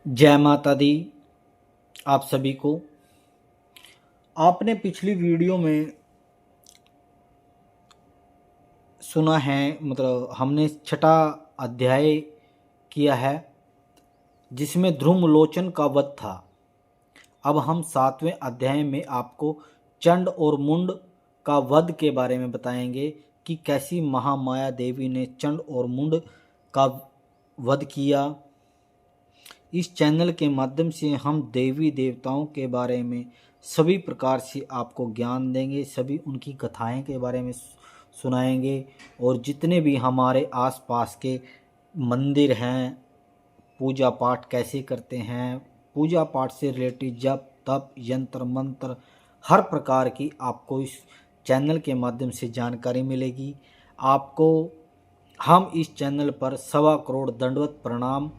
जय माता दी। आप सभी को आपने पिछली वीडियो में सुना है, मतलब हमने छठा अध्याय किया है जिसमें ध्रुवलोचन का वध था। अब हम सातवें अध्याय में आपको चंड और मुंड का वध के बारे में बताएंगे कि कैसी महामाया देवी ने चंड और मुंड का वध किया। इस चैनल के माध्यम से हम देवी देवताओं के बारे में सभी प्रकार से आपको ज्ञान देंगे, सभी उनकी कथाएं के बारे में सुनाएंगे और जितने भी हमारे आसपास के मंदिर हैं, पूजा पाठ कैसे करते हैं, पूजा पाठ से रिलेटेड जप तप यंत्र मंत्र हर प्रकार की आपको इस चैनल के माध्यम से जानकारी मिलेगी। आपको हम इस चैनल पर 1.25 करोड़ दंडवत प्रणाम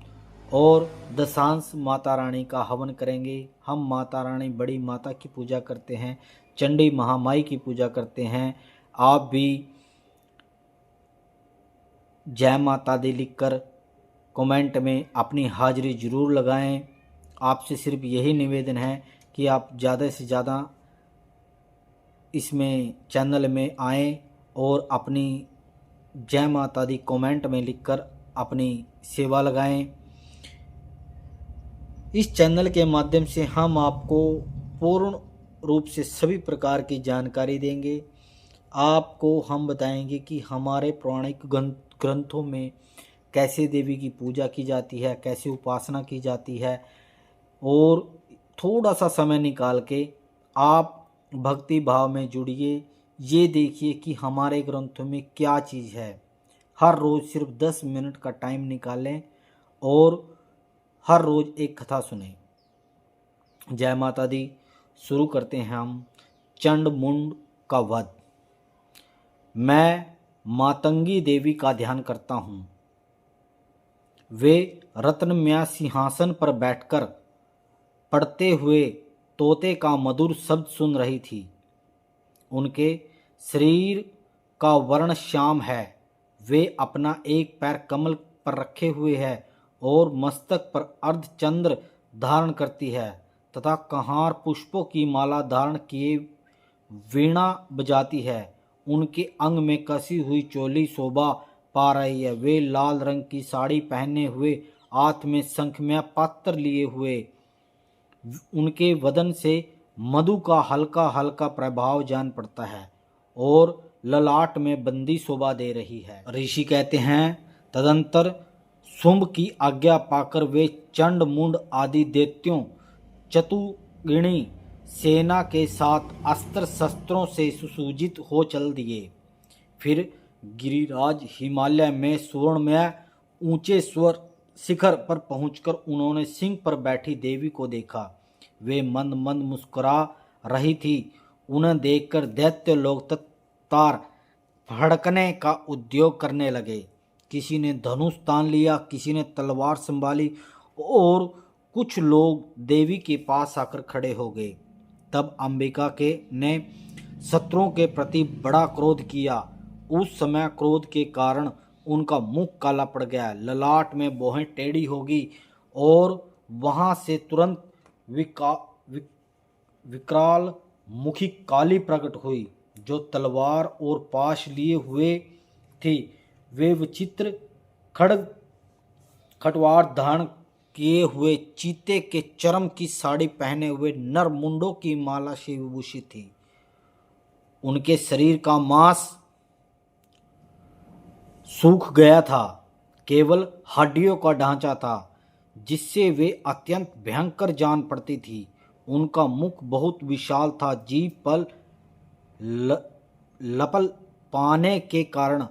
और दशांश माता रानी का हवन करेंगे। हम माता रानी बड़ी माता की पूजा करते हैं, चंडी महामाई की पूजा करते हैं। आप भी जय माता दी लिखकर कमेंट में अपनी हाजिरी ज़रूर लगाएं। आपसे सिर्फ यही निवेदन है कि आप ज़्यादा से ज़्यादा इसमें चैनल में आएं और अपनी जय माता दी कमेंट में लिखकर अपनी सेवा लगाएं। इस चैनल के माध्यम से हम आपको पूर्ण रूप से सभी प्रकार की जानकारी देंगे। आपको हम बताएंगे कि हमारे पौराणिक ग्रंथों में कैसे देवी की पूजा की जाती है, कैसे उपासना की जाती है, और थोड़ा सा समय निकाल के आप भक्ति भाव में जुड़िए। ये देखिए कि हमारे ग्रंथों में क्या चीज़ है। हर रोज़ सिर्फ 10 मिनट का टाइम निकालें और हर रोज़ एक कथा सुने। जय माता दी। शुरू करते हैं हम चंड मुंड का वध। मैं मातंगी देवी का ध्यान करता हूँ। वे रत्नमय सिंहासन पर बैठकर पढ़ते हुए तोते का मधुर शब्द सुन रही थी। उनके शरीर का वर्ण श्याम है। वे अपना एक पैर कमल पर रखे हुए है और मस्तक पर अर्धचंद्र धारण करती है तथा कहार पुष्पों की माला धारण किए वीणा बजाती है। उनके अंग में कसी हुई चोली शोभा पा रही है। वे लाल रंग की साड़ी पहने हुए, हाथ में शंखमय पात्र लिए हुए, उनके वदन से मधु का हल्का हल्का प्रभाव जान पड़ता है और ललाट में बंदी शोभा दे रही है। ऋषि कहते हैं, तदंतर शुंभ की आज्ञा पाकर वे चंड मुंड आदि दैत्यों चतुर्गिणी सेना के साथ अस्त्र शस्त्रों से सुसज्जित हो चल दिए। फिर गिरिराज हिमालय में स्वर्णमय ऊंचे स्वर शिखर पर पहुंचकर उन्होंने सिंह पर बैठी देवी को देखा। वे मंद मंद मुस्कुरा रही थी। उन्हें देखकर दैत्य लोग तत्तार भड़कने का उद्योग करने लगे। किसी ने धनुष तान लिया, किसी ने तलवार संभाली और कुछ लोग देवी के पास आकर खड़े हो गए। तब अंबिका के ने शत्रुओं के प्रति बड़ा क्रोध किया। उस समय क्रोध के कारण उनका मुख काला पड़ गया, ललाट में भौहें टेढ़ी होगी और वहां से तुरंत विकराल मुखी काली प्रकट हुई जो तलवार और पाश लिए हुए थी। वे विचित्र खड्ग खटवार धारण किए हुए, चीते के चर्म की साड़ी पहने हुए, नर मुंडों की माला से विभूषित थी। उनके शरीर का मांस सूख गया था, केवल हड्डियों का ढांचा था जिससे वे अत्यंत भयंकर जान पड़ती थी। उनका मुख बहुत विशाल था, जीभ पर लपल पाने के कारण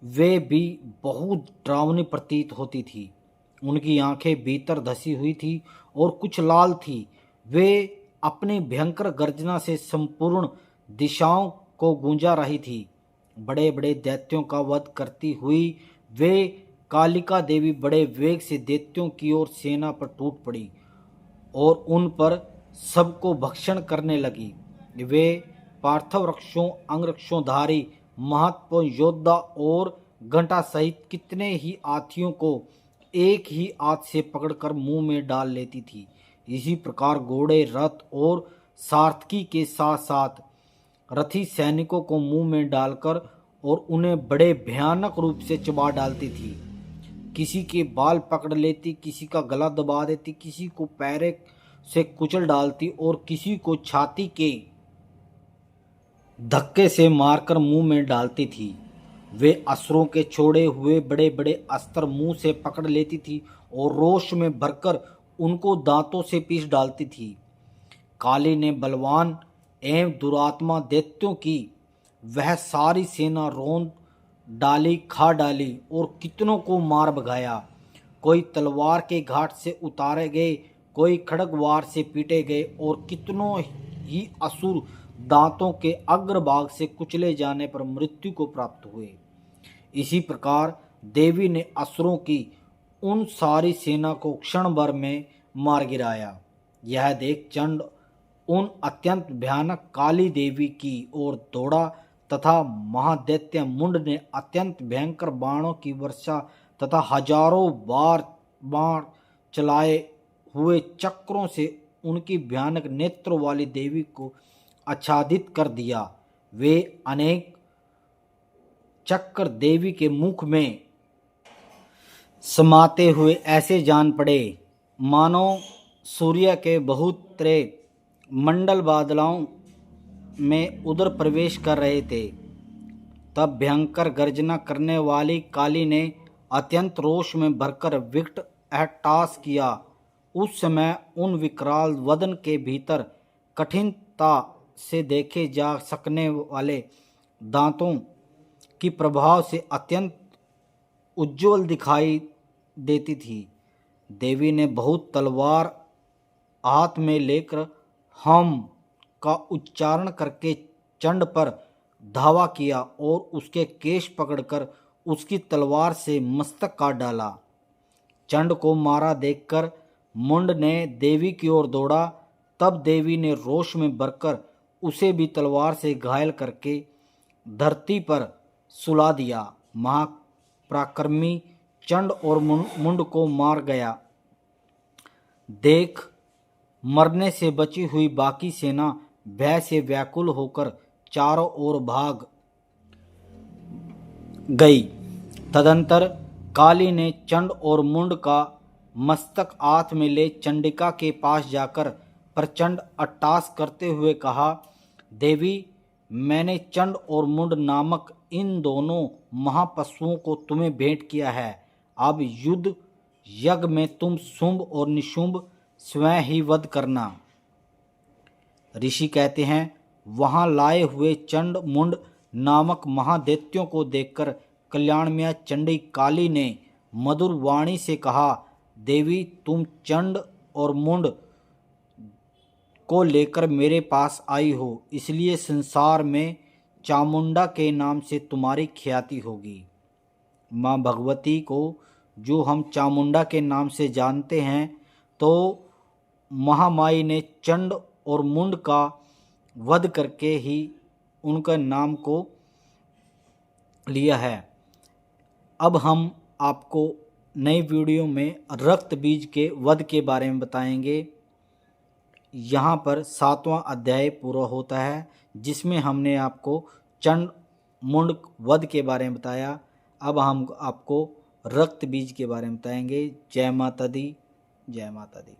वे भी बहुत डरावनी प्रतीत होती थी। उनकी आंखें भीतर धसी हुई थी और कुछ लाल थी। वे अपनी भयंकर गर्जना से संपूर्ण दिशाओं को गूंजा रही थी। बड़े बड़े दैत्यों का वध करती हुई वे कालिका देवी बड़े वेग से दैत्यों की ओर सेना पर टूट पड़ी और उन पर सबको भक्षण करने लगी। वे पार्थव रक्षों अंगरक्षोधारी महत्वपूर्ण योद्धा और घंटा सहित कितने ही हाथियों को एक ही हाथ से पकड़कर मुंह में डाल लेती थी। इसी प्रकार घोड़े, रथ और सारथी के साथ साथ रथी सैनिकों को मुंह में डालकर और उन्हें बड़े भयानक रूप से चबा डालती थी। किसी के बाल पकड़ लेती, किसी का गला दबा देती, किसी को पैरे से कुचल डालती और किसी को छाती के धक्के से मारकर मुंह में डालती थी। वे असुरों के छोड़े हुए बड़े बड़े अस्त्र मुंह से पकड़ लेती थी और रोष में भरकर उनको दांतों से पीस डालती थी। काली ने बलवान एवं दुरात्मा दैत्यों की वह सारी सेना रौंद डाली, खा डाली और कितनों को मार भगाया। कोई तलवार के घाट से उतारे गए, कोई खड्गवार से पीटे गए और कितनों ही असुर दांतों के अग्रभाग से कुचले जाने पर मृत्यु को प्राप्त हुए। इसी प्रकार देवी ने असुरों की उन सारी सेना को क्षण भर में मार गिराया। यह देख चंड उन अत्यंत भयानक काली देवी की ओर दौड़ा तथा महादैत्य मुंड ने अत्यंत भयंकर बाणों की वर्षा तथा हजारों बार बाण चलाए हुए चक्रों से उनकी भयानक नेत्रों वाली देवी को आच्छादित कर दिया। वे अनेक चक्र देवी के मुख में समाते हुए ऐसे जान पड़े मानो सूर्य के बहुतरे मंडल बादलों में उधर प्रवेश कर रहे थे। तब भयंकर गर्जना करने वाली काली ने अत्यंत रोष में भरकर विकट अट्टहास किया। उस समय उन विकराल वदन के भीतर कठिनता से देखे जा सकने वाले दांतों की प्रभाव से अत्यंत उज्ज्वल दिखाई देती थी। देवी ने बहुत तलवार हाथ में लेकर हम का उच्चारण करके चंड पर धावा किया और उसके केश पकड़कर उसकी तलवार से मस्तक काट डाला। चंड को मारा देखकर मुंड ने देवी की ओर दौड़ा। तब देवी ने रोष में भरकर उसे भी तलवार से घायल करके धरती पर सुला दिया। महापराक्रमी चंड और मुंड को मार गया देख मरने से बची हुई बाकी सेना भय से व्याकुल होकर चारों ओर भाग गई। तदंतर काली ने चंड और मुंड का मस्तक हाथ में ले चंडिका के पास जाकर प्रचंड अट्टहास करते हुए कहा, देवी, मैंने चंड और मुंड नामक इन दोनों महापशुओं को तुम्हें भेंट किया है। अब युद्ध यज्ञ में तुम शुंभ और निशुंभ स्वयं ही वध करना। ऋषि कहते हैं, वहां लाए हुए चंड मुंड नामक महादैत्यों को देखकर कल्याणमय चंडी काली ने मधुर वाणी से कहा, देवी, तुम चंड और मुंड को लेकर मेरे पास आई हो, इसलिए संसार में चामुंडा के नाम से तुम्हारी ख्याति होगी। माँ भगवती को जो हम चामुंडा के नाम से जानते हैं, तो महामाई ने चंड और मुंड का वध करके ही उनका नाम को लिया है। अब हम आपको नई वीडियो में रक्त बीज के वध के बारे में बताएंगे। यहाँ पर 7वां अध्याय पूरा होता है, जिसमें हमने आपको चंड मुंड वध के बारे में बताया। अब हम आपको रक्त बीज के बारे में बताएंगे। जय माता दी, जय माता दी।